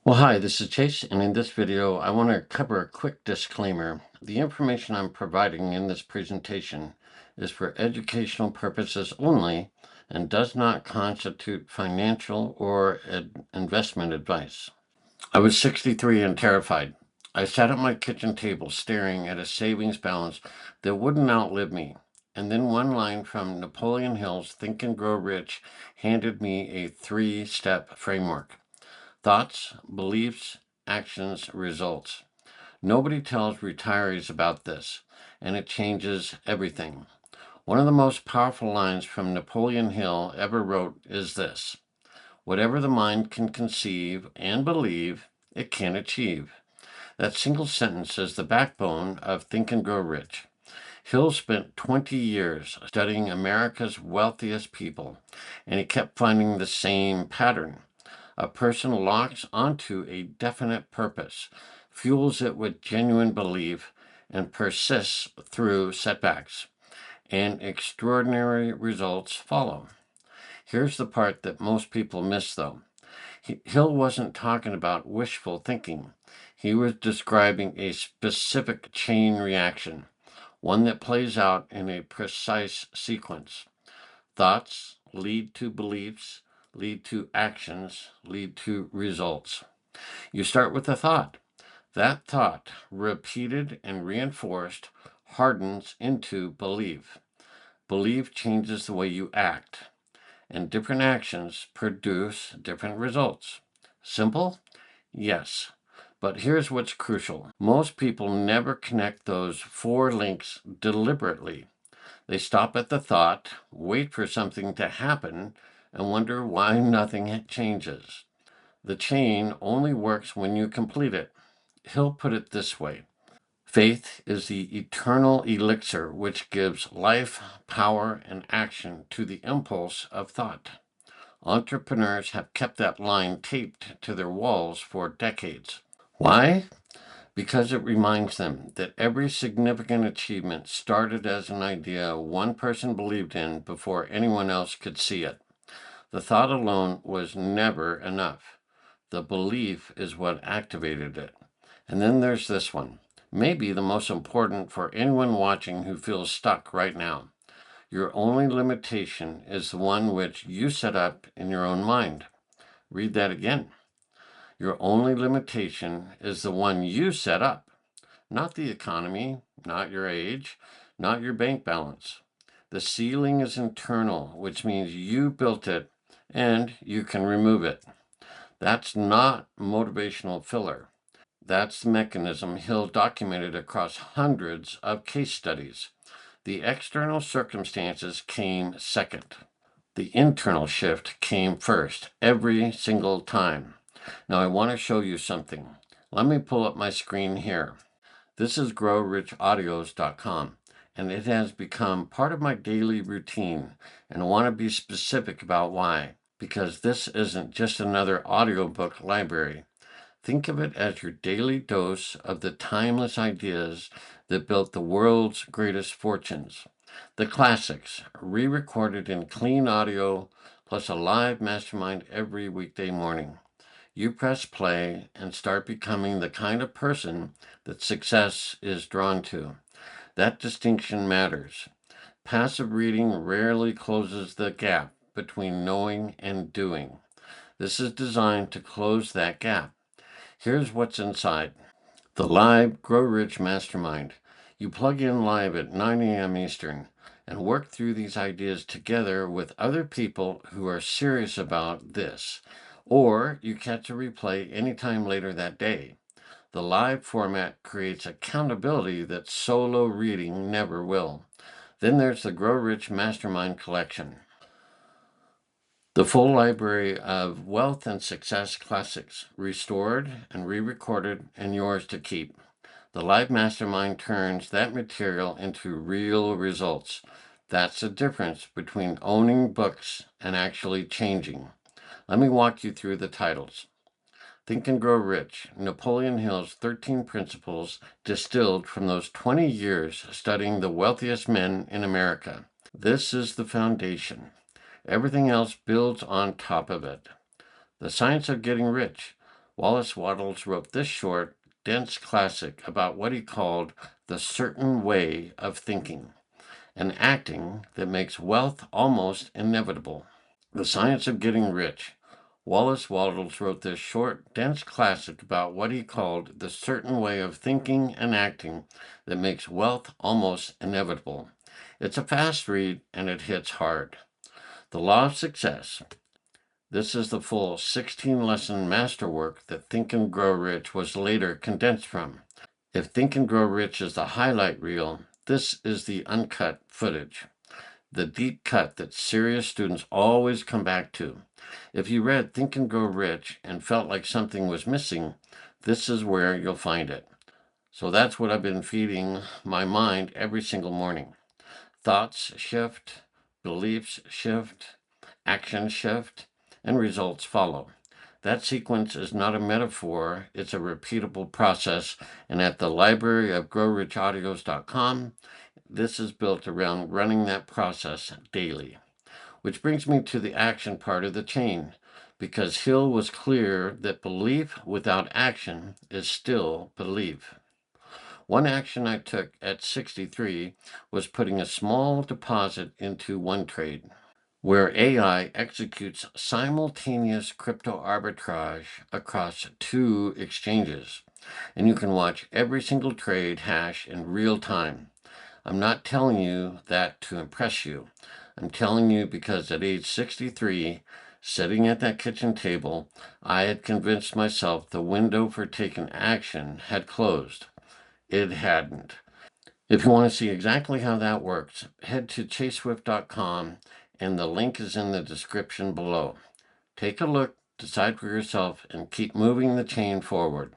Well, hi, this is Chase, and in this video, I want to cover a quick disclaimer. The information I'm providing in this presentation is for educational purposes only and does not constitute financial or investment advice. I was 63 and terrified. I sat at my kitchen table staring at a savings balance that wouldn't outlive me. And then one line from Napoleon Hill's Think and Grow Rich handed me a 3-step framework. Thoughts, beliefs, actions, results. Nobody tells retirees about this, and it changes everything. One of the most powerful lines from Napoleon Hill ever wrote is this: whatever the mind can conceive and believe, it can achieve. That single sentence is the backbone of Think and Grow Rich. Hill spent 20 years studying America's wealthiest people, and he kept finding the same pattern. A person locks onto a definite purpose, fuels it with genuine belief, and persists through setbacks, and extraordinary results follow. Here's the part that most people miss, though. Hill wasn't talking about wishful thinking. He was describing a specific chain reaction, one that plays out in a precise sequence. Thoughts lead to beliefs, lead to actions, lead to results. You start with a thought. That thought, repeated and reinforced, hardens into belief. Belief changes the way you act, and different actions produce different results. Simple? Yes. But here's what's crucial. Most people never connect those 4 links deliberately. They stop at the thought, wait for something to happen, and wonder why nothing changes. The chain only works when you complete it. He'll put it this way: faith is the eternal elixir which gives life, power, and action to the impulse of thought. Entrepreneurs have kept that line taped to their walls for decades. Why? Because it reminds them that every significant achievement started as an idea one person believed in before anyone else could see it. The thought alone was never enough. The belief is what activated it. And then there's this one, maybe the most important for anyone watching who feels stuck right now. Your only limitation is the one which you set up in your own mind. Read that again. Your only limitation is the one you set up. Not the economy, not your age, not your bank balance. The ceiling is internal, which means you built it and you can remove it. That's not motivational filler. That's the mechanism Hill documented across hundreds of case studies. The external circumstances came second. The internal shift came first, every single time. Now I want to show you something. Let me pull up my screen here. This is growrichaudios.com, and it has become part of my daily routine, and I want to be specific about why, because this isn't just another audiobook library. Think of it as your daily dose of the timeless ideas that built the world's greatest fortunes. The classics, re-recorded in clean audio, plus a live mastermind every weekday morning. You press play and start becoming the kind of person that success is drawn to. That distinction matters. Passive reading rarely closes the gap between knowing and doing. This is designed to close that gap. Here's what's inside. The live Grow Rich Mastermind. You plug in live at 9 a.m. Eastern and work through these ideas together with other people who are serious about this. Or you catch a replay anytime later that day. The live format creates accountability that solo reading never will. Then there's the Grow Rich Mastermind Collection. The full library of wealth and success classics, restored and re-recorded and yours to keep. The live mastermind turns that material into real results. That's the difference between owning books and actually changing. Let me walk you through the titles. Think and Grow Rich, Napoleon Hill's 13 principles distilled from those 20 years studying the wealthiest men in America. This is the foundation. Everything else builds on top of it. The Science of Getting Rich, Wallace Wattles wrote this short, dense classic about what he called the certain way of thinking and acting that makes wealth almost inevitable. The Science of Getting Rich. Wallace Wattles wrote this short, dense classic about what he called the certain way of thinking and acting that makes wealth almost inevitable. It's a fast read and it hits hard. The Law of Success. This is the full 16-lesson masterwork that Think and Grow Rich was later condensed from. If Think and Grow Rich is the highlight reel, this is the uncut footage, the deep cut that serious students always come back to. If you read Think and Grow Rich and felt like something was missing, this is where you'll find it. So that's what I've been feeding my mind every single morning. Thoughts shift, beliefs shift, actions shift, and results follow. That sequence is not a metaphor, it's a repeatable process. And at the library of growrichaudios.com, this is built around running that process daily. Which brings me to the action part of the chain, because Hill was clear that belief without action is still belief. One action I took at 63 was putting a small deposit into one trade, where AI executes simultaneous crypto arbitrage across two exchanges, and you can watch every single trade hash in real time. I'm not telling you that to impress you. I'm telling you because at age 63, sitting at that kitchen table, I had convinced myself the window for taking action had closed. It hadn't. If you want to see exactly how that works, head to chaseswift.com and the link is in the description below. Take a look, decide for yourself, and keep moving the chain forward.